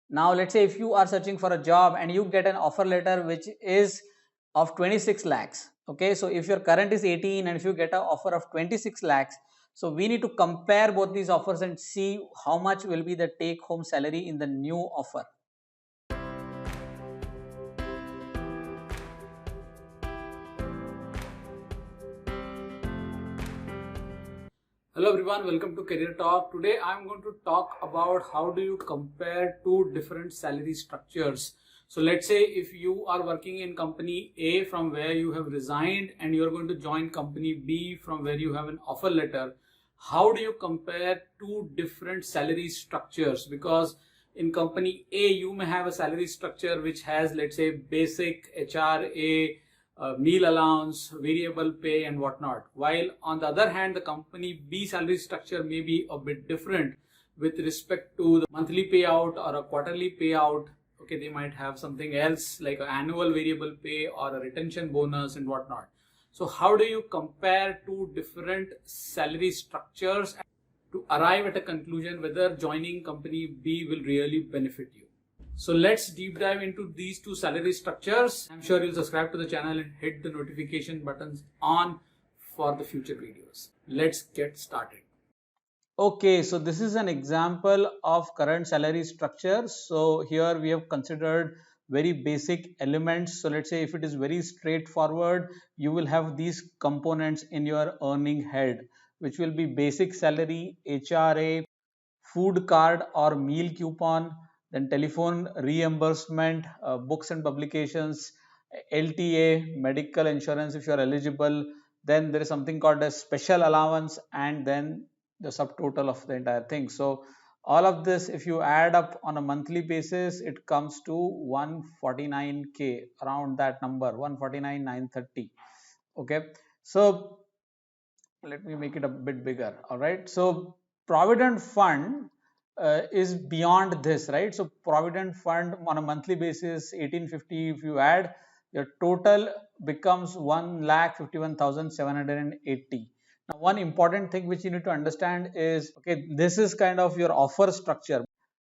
Now let's say if you are searching for a job and you get an offer letter which is of 26 lakhs. Okay, so if your current is 18 and if you get an offer of 26 lakhs, so we need to compare both these offers and see how much will be the take home salary in the new offer. Hello everyone, welcome to Career Talk. Today I'm going to talk about how do you compare two different salary structures. So let's say if you are working in company A from where you have resigned and you're going to join company B from where you have an offer letter, how do you compare two different salary structures? Because in company A you may have a salary structure which has, let's say, basic HRA, meal allowance, variable pay and whatnot. While on the other hand, the company B salary structure may be a bit different with respect to the monthly payout or a quarterly payout. Okay, they might have something else like an annual variable pay or a retention bonus and whatnot. So how do you compare two different salary structures to arrive at a conclusion whether joining company B will really benefit you? So let's deep dive into these two salary structures. I'm sure you'll subscribe to the channel and hit the notification buttons on for the future videos. Let's get started. Okay, so this is an example of current salary structure. So here we have considered very basic elements. So let's say if it is very straightforward, you will have these components in your earning head, which will be basic salary, HRA, food card or meal coupon, then telephone reimbursement, books and publications, LTA, medical insurance if you are eligible. Then there is something called a special allowance, and then the subtotal of the entire thing. So all of this, if you add up on a monthly basis, it comes to 149k, around that number, 149,930. Okay, so let me make it a bit bigger. All right, so Provident Fund is beyond this, right? So Provident Fund on a monthly basis 1850, if you add, your total becomes 1,51,780. Now one important thing which you need to understand is, okay, this is kind of your offer structure,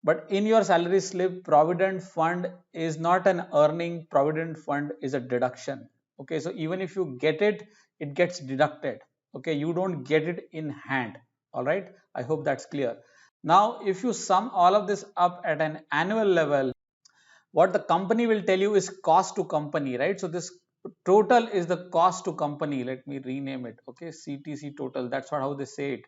but in your salary slip, Provident Fund is not an earning. Provident Fund is a deduction. Okay, so even if you get it, it gets deducted. Okay, you don't get it in hand. All right, I hope that's clear. Now if you sum all of this up at an annual level, what the company will tell you is cost to company, right? So this total is the cost to company. Let me rename it. Okay, CTC total, that's what how they say it,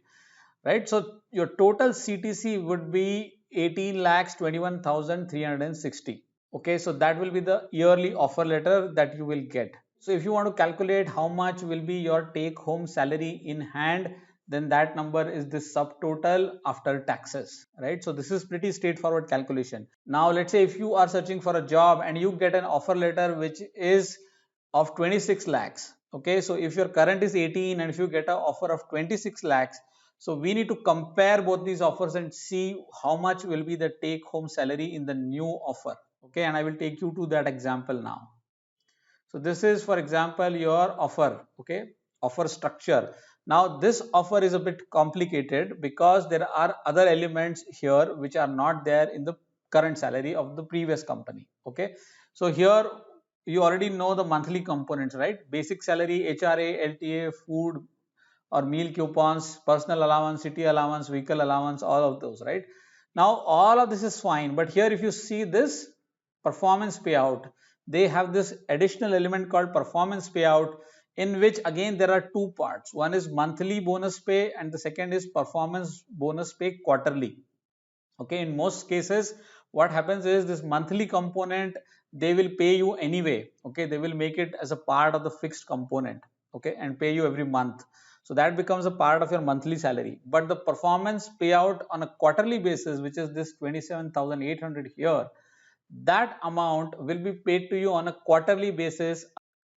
right? So your total CTC would be 18,21,360. Okay, so that will be the yearly offer letter that you will get. So if you want to calculate how much will be your take home salary in hand, then that number is the subtotal after taxes, right? So this is pretty straightforward calculation. Now let's say if you are searching for a job and you get an offer letter which is of 26 lakhs. Okay, so if your current is 18 and if you get an offer of 26 lakhs, so we need to compare both these offers and see how much will be the take home salary in the new offer. Okay, and I will take you to that example now. So this is, for example, your offer. Okay, offer structure. Now this offer is a bit complicated because there are other elements here which are not there in the current salary of the previous company. Okay, so here you already know the monthly components, right? Basic salary, HRA, LTA, food or meal coupons, personal allowance, city allowance, vehicle allowance, all of those, right? Now all of this is fine, but here if you see this performance payout, they have this additional element called performance payout, in which again there are two parts. One is monthly bonus pay and the second is performance bonus pay quarterly. Okay, in most cases what happens is this monthly component they will pay you anyway. Okay, they will make it as a part of the fixed component, okay, and pay you every month. So that becomes a part of your monthly salary. But the performance payout on a quarterly basis, which is this 27,800 here, that amount will be paid to you on a quarterly basis.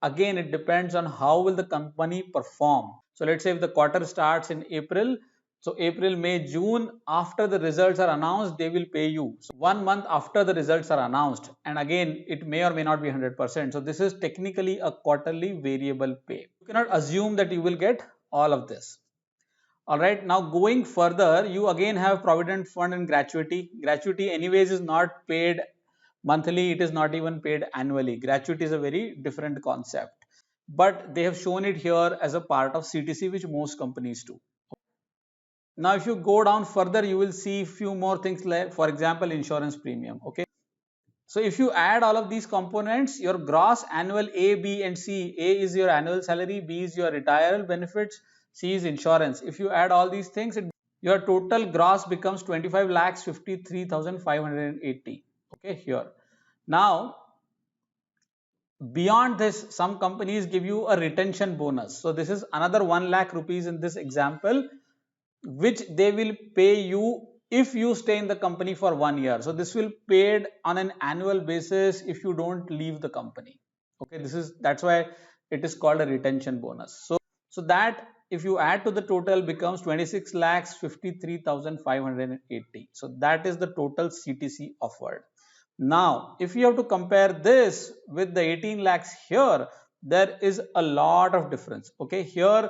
Again, it depends on how will the company perform. So let's say if the quarter starts in April, so April, May, June, after the results are announced, they will pay you. So 1 month after the results are announced, and again, it may or may not be 100%. So this is technically a quarterly variable pay. You cannot assume that you will get all of this. All right, now going further, you again have Provident Fund and Gratuity. Gratuity anyways is not paid monthly, it is not even paid annually. Gratuity is a very different concept, but they have shown it here as a part of CTC, which most companies do. Now if you go down further, you will see few more things like, for example, insurance premium. Okay, so if you add all of these components, your gross annual A, B and C, A is your annual salary, B is your retirement benefits, C is insurance. If you add all these things, your total gross becomes 25 lakhs 53,580. Okay, here. Now, beyond this, some companies give you a retention bonus. So this is another 1 lakh rupees in this example, which they will pay you if you stay in the company for 1 year. So this will paid on an annual basis if you don't leave the company. Okay, that's why it is called a retention bonus. So that if you add to the total becomes 26 lakhs 53,580. So that is the total CTC offered. Now if you have to compare this with the 18 lakhs here, there is a lot of difference. Okay, here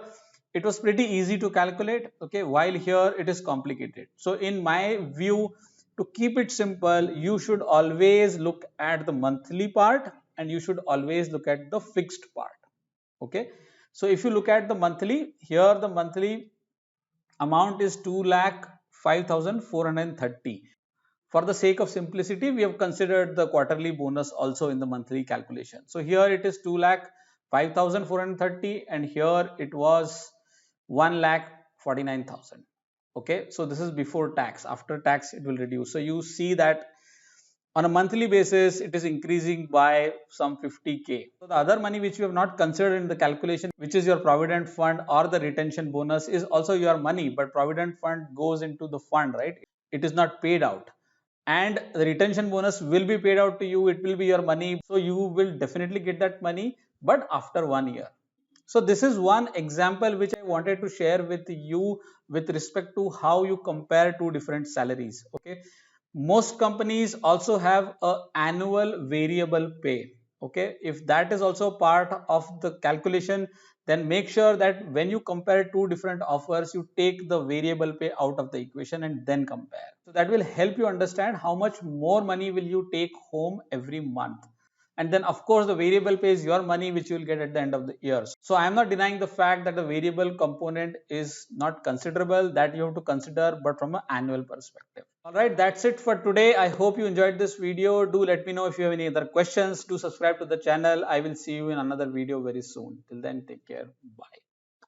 it was pretty easy to calculate. Okay, while here it is complicated. So in my view, to keep it simple, you should always look at the monthly part and you should always look at the fixed part. Okay, so if you look at the monthly, here the monthly amount is 2,05,430. For the sake of simplicity, we have considered the quarterly bonus also in the monthly calculation. So here it is 2,05,430 and here it was 1,49,000. Okay, so this is before tax. After tax it will reduce. So you see that on a monthly basis it is increasing by some 50k. So the other money which you have not considered in the calculation, which is your provident fund or the retention bonus, is also your money, but provident fund goes into the fund, right? It is not paid out, and the retention bonus will be paid out to you. It will be your money, so you will definitely get that money, but after 1 year. So this is one example which I wanted to share with you with respect to how you compare two different salaries. Okay, most companies also have a annual variable pay. Okay, if that is also part of the calculation, then make sure that when you compare two different offers, you take the variable pay out of the equation and then compare. So that will help you understand how much more money will you take home every month. And then of course the variable pay is your money which you will get at the end of the year. So I am not denying the fact that the variable component is not considerable, that you have to consider, but from an annual perspective. All right, that's it for today. I hope you enjoyed this video. Do let me know if you have any other questions. Do subscribe to the channel. I will see you in another video very soon. Till then, take care. Bye.